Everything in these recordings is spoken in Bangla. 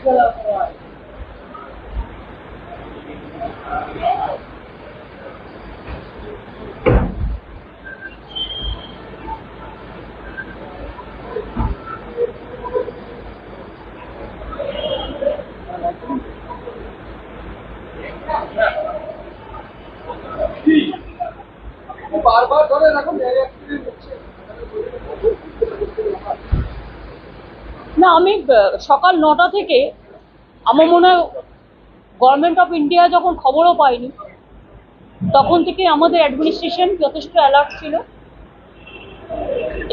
বারবার ধরে এখন না, আমি সকাল 9টা থেকে আমার মনে হয় গভর্নমেন্ট অফ ইন্ডিয়া যখন খবরও পাইনি তখন থেকে আমাদের অ্যাডমিনিস্ট্রেশন যথেষ্ট অ্যালার্ট ছিল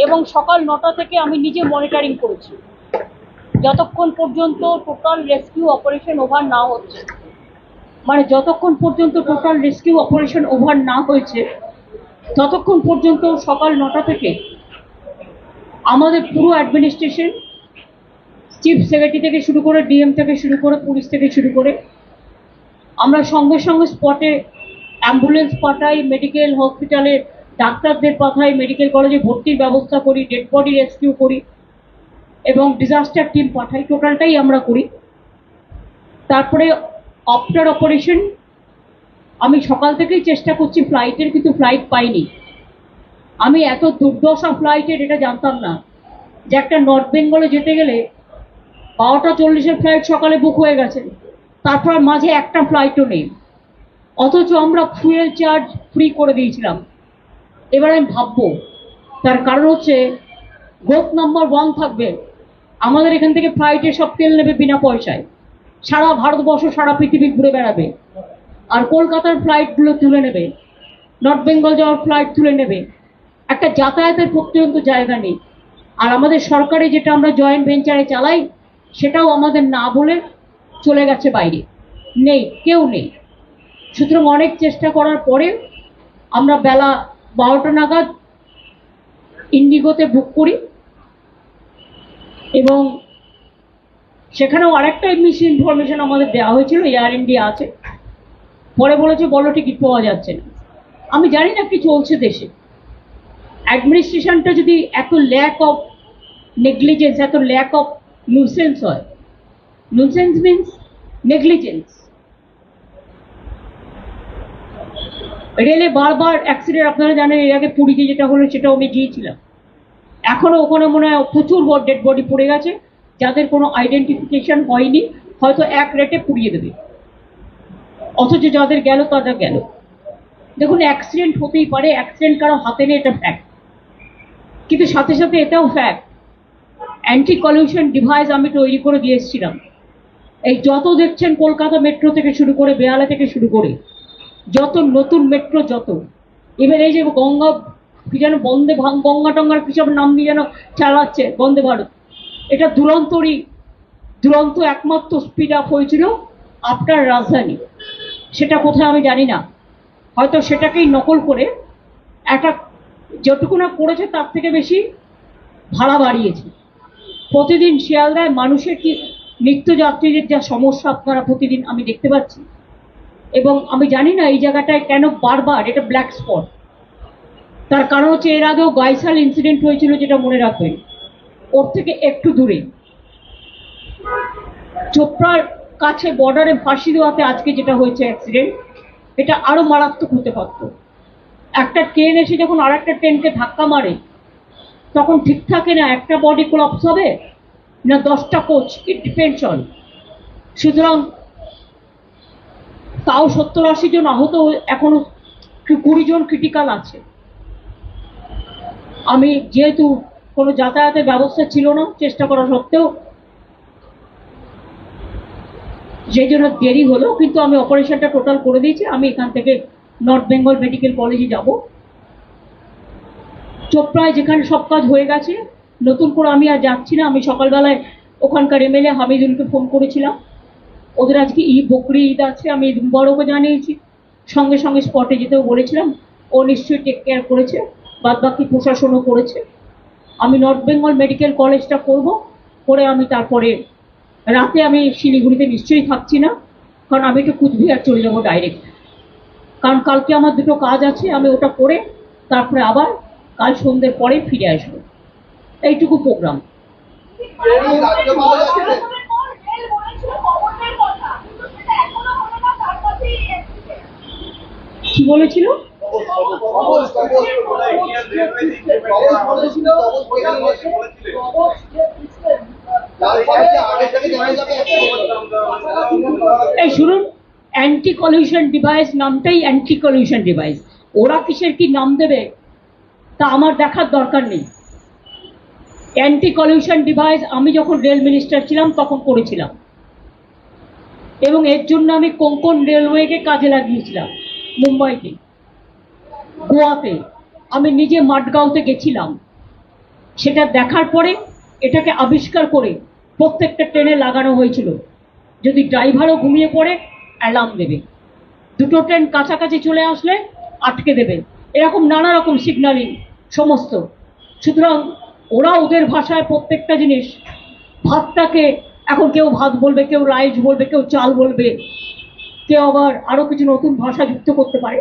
এবং সকাল 9টা থেকে আমি নিজে মনিটরিং করেছি যতক্ষণ পর্যন্ত টোটাল রেস্কিউ অপারেশন ওভার না হচ্ছে, মানে যতক্ষণ পর্যন্ত টোটাল রেস্কিউ অপারেশন ওভার না হয়েছে ততক্ষণ পর্যন্ত সকাল 9টা থেকে আমাদের পুরো অ্যাডমিনিস্ট্রেশন, চিফ সেক্রেটারি থেকে শুরু করে ডিএম থেকে শুরু করে পুলিশ থেকে শুরু করে আমরা সঙ্গে সঙ্গে স্পটে অ্যাম্বুলেন্স পাঠাই, মেডিকেল হসপিটালে ডাক্তারদের পাঠাই, মেডিকেল কলেজে ভর্তির ব্যবস্থা করি, ডেড বডি রেস্কিউ করি এবং ডিজাস্টার টিম পাঠাই, টোটালটাই আমরা করি। তারপরে আফটার অপারেশন আমি সকাল থেকেই চেষ্টা করছি ফ্লাইটের, কিন্তু ফ্লাইট পাইনি। আমি এত দুর্দশা ফ্লাইটের এটা জানতাম না যে একটা নর্থ বেঙ্গলে যেতে গেলে 12টা 40-এর ফ্লাইট সকালে বুক হয়ে গেছে, তারপর মাঝে একটা ফ্লাইটও নেই, অথচ আমরা ফুয়েল চার্জ ফ্রি করে দিয়েছিলাম। এবার আমি ভাববো তার কারণ হচ্ছে গ্রোথ নাম্বার 1 থাকবে, আমাদের এখান থেকে ফ্লাইটে সব তেল নেবে বিনা পয়সায়, সারা ভারতবর্ষ সারা পৃথিবী ঘুরে বেড়াবে, আর কলকাতার ফ্লাইটগুলো তুলে নেবে, নর্থ বেঙ্গল যাওয়ার ফ্লাইট তুলে নেবে, একটা যাতায়াতের পর্যন্ত জায়গা নেই। আর আমাদের সরকারে যেটা আমরা জয়েন্ট ভেঞ্চারে চালাই সেটাও আমাদের না বলে চলে গেছে বাইরে, নেই, কেউ নেই। সুতরাং অনেক চেষ্টা করার পরে আমরা বেলা 12টা নাগাদ ইন্ডিগোতে বুক করি এবং সেখানেও আরেকটা মিস ইনফরমেশন আমাদের দেওয়া হয়েছিল, এয়ার ইন্ডিয়া আছে, পরে বলেছে বলো টিকিট পাওয়া যাচ্ছে না। আমি জানি না কি চলছে দেশে, অ্যাডমিনিস্ট্রেশনটা যদি এত ল্যাক অফ নেগলিজেন্স, এত ল্যাক অফ নুসেন্স হয়, নুসেন্স মিনস নেগলিজেন্স। রেলে বারবার অ্যাক্সিডেন্ট, আপনারা জানেন এর আগে পুরীতে যেটা হলো সেটাও আমি গিয়েছিলাম, এখনো ওখানে মনে হয় প্রচুর ডেড বডি পড়ে গেছে যাদের কোনো আইডেন্টিফিকেশন হয়নি, হয়তো এক রেটে পুড়িয়ে দেবে, অথচ যাদের গেল তাদের গেল। দেখুন অ্যাক্সিডেন্ট হতেই পারে, অ্যাক্সিডেন্ট কারো হাতে নেই এটা ফ্যাক্ট, কিন্তু সাথে সাথে এটাও ফ্যাক্ট অ্যান্টি কলিউশন ডিভাইস আমি তৈরি করে দিয়ে এসেছিলাম। এই যত দেখছেন কলকাতা মেট্রো থেকে শুরু করে বেহালা থেকে শুরু করে যত নতুন মেট্রো, যত এবার এই যে গঙ্গা কি যেন বন্দে গঙ্গা টঙ্গার কিসব নাম দিয়ে যেন চালাচ্ছে বন্দে ভারত, এটা দুরন্ত একমাত্র স্পিড আপ হয়েছিল আফটার রাজধানী, সেটা কোথায় আমি জানি না, হয়তো সেটাকেই নকল করে একটা যেটুকু না করেছে তার থেকে বেশি ভাড়া বাড়িয়েছে। প্রতিদিন শিয়ালদায় মানুষের কি নিত্যযাত্রীদের যা সমস্যা আপনারা প্রতিদিন আমি দেখতে পাচ্ছি, এবং আমি জানি না এই জায়গাটায় কেন বারবার এটা ব্ল্যাক স্পট। তার কারণ হচ্ছে এর আগেও গাইসাল ইনসিডেন্ট হয়েছিল, যেটা মনে রাখবেন, ওর থেকে একটু দূরে চোপড়ার কাছে বর্ডারে ফাঁসি দেওয়াতে আজকে যেটা হয়েছে অ্যাক্সিডেন্ট, এটা আরো মারাত্মক হতে পারত। একটা ট্রেন এসে যখন আর একটা ট্রেনকে ধাক্কা মারে তখন ঠিক থাকে না একটা বডি কোলাপস হবে না 10টা কোচ, ইট ডিপেন্ডস অন। সুতরাং তাও 70-80 জন আহত, এখনো 20 জন ক্রিটিক্যাল আছে। আমি যেহেতু কোনো যাতায়াতের ব্যবস্থা ছিল না চেষ্টা করা সত্ত্বেও, সেই জন্য দেরি হলো, কিন্তু আমি অপারেশনটা টোটাল করে দিয়েছি। আমি এখান থেকে নর্থ বেঙ্গল মেডিকেল কলেজে যাব। চোপড়ায় যেখানে সব কাজ হয়ে গেছে, নতুন করে আমি আর যাচ্ছি না। আমি সকালবেলায় ওখানকার এমএলএ হামিদুলকে ফোন করেছিলাম, ওদের আজকে বকরি ঈদ আছে, আমি বড়কে জানিয়েছি, সঙ্গে সঙ্গে স্পটে যেতেও বলেছিলাম, ও নিশ্চয়ই টেক কেয়ার করেছে, বাদ বাকি প্রশাসনও করেছে। আমি নর্থ বেঙ্গল মেডিকেল কলেজটা করব, করে আমি তারপরে রাতে আমি শিলিগুড়িতে নিশ্চয়ই থাকছি না, কারণ আমি একটু কুচবিহার চলে যাবো ডাইরেক্ট, কারণ কালকে আমার দুটো কাজ আছে, আমি ওটা করে তারপরে আবার কাল সন্ধ্যের পরে ফিরে আসবো। এইটুকু প্রোগ্রাম। বলেছিল? এই শুনুন, অ্যান্টি কলিউশন ডিভাইস নামটাই অ্যান্টি কলিউশন ডিভাইস, ওরা কিসের কি নাম দেবে তা আমার দেখার দরকার নেই। অ্যান্টি কলিউশন ডিভাইস আমি যখন রেল মিনিস্টার ছিলাম তখন করেছিলাম, এবং এর জন্য আমি কোঙ্কণ রেলওয়েকে কাজে লাগিয়েছিলাম। মুম্বাইতে, গোয়াতে, আমি নিজে মাডগাঁওতে গেছিলাম। সেটা দেখার পরে এটাকে আবিষ্কার করে প্রত্যেকটা ট্রেনে লাগানো হয়েছিল, যদি ড্রাইভারও ঘুমিয়ে পড়ে অ্যালার্ম দেবে, দুটো ট্রেন কাছাকাছি চলে আসলে আটকে দেবে, এরকম নানা রকম সিগন্যালিং সমস্ত। সুতরাং ওরা ওদের ভাষায় প্রত্যেকটা জিনিস, ভাতটাকে এখন কেউ ভাত বলবে, কেউ রাইস বলবে, কেউ চাল বলবে, কেউ আবার আরও কিছু নতুন ভাষা যুক্ত করতে পারে,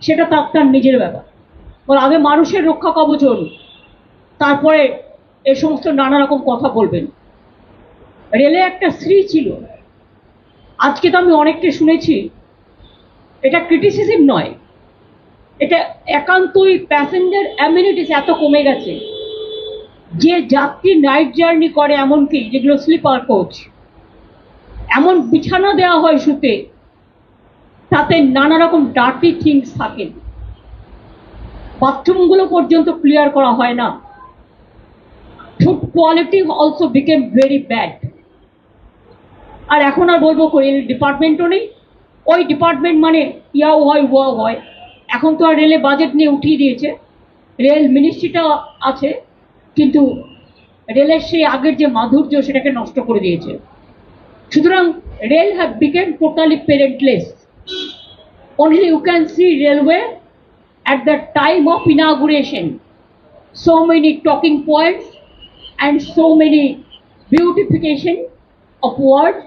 সেটা তার নিজের ব্যাপার। বল আগে মানুষের রক্ষা কবচ, তারপরে এ সমস্ত নানা রকম কথা বলবেন। রেলে একটা স্ত্রী ছিল, আজকে তো আমি অনেককে শুনেছি, এটা ক্রিটিসিজম নয়, এটা একান্তই প্যাসেঞ্জার অ্যামিনিটিস এত কমে গেছে যে যাত্রী নাইট জার্নি করে, এমনকি যেগুলো স্লিপার কোচ, এমন বিছানা দেওয়া হয় শুতে, তাতে নানা রকম ডার্টি থিংস থাকে, বাথরুমগুলো পর্যন্ত ক্লিয়ার করা হয় না। Food quality also became very bad. আর এখন আর বলবো রেল ডিপার্টমেন্টও নেই, ওই ডিপার্টমেন্ট মানে ইয়াও হয় ওয়াও হয়। এখন তো আর রেলে বাজেট নিয়ে উঠিয়ে দিয়েছে, রেল মিনিস্ট্রিটা আছে, কিন্তু রেলের সেই আগের যে মাধুর্য সেটাকে নষ্ট করে দিয়েছে। সুতরাং rail have become totally parentless. Only you can see railway at the time of inauguration, so many talking points and so many beautification of words,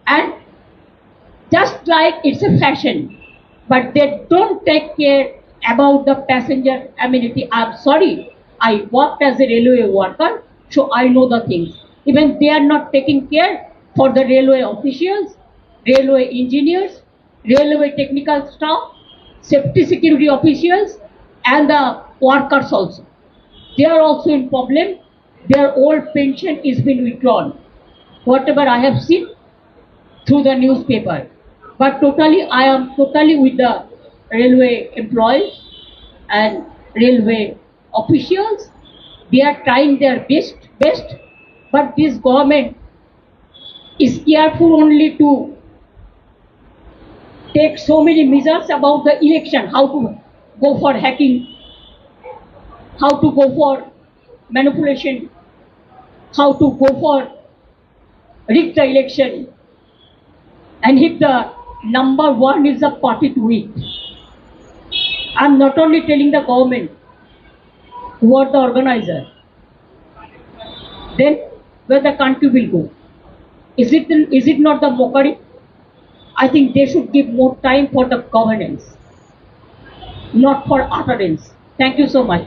and just like it's a fashion, but they don't take care about the passenger amenity. I'm sorry, I worked as a railway worker, so I know the things. Even they are not taking care for the railway officials, railway engineers, railway technical staff, safety security officials, and the workers also. They are also in problem. Their old pension is being withdrawn, whatever I have seen through the newspaper. But totally, I am totally with the railway employees and railway officials. They are trying their best, but this government is careful only to take so many measures about the election, how to go for hacking, how to go for manipulation, how to go for rig the election, and if the number one is the party to win. I'm not only telling the government who are the organizer, then where the country will go. Is it not the mockery? I think they should give more time for the governance, not for utterance. Thank you so much.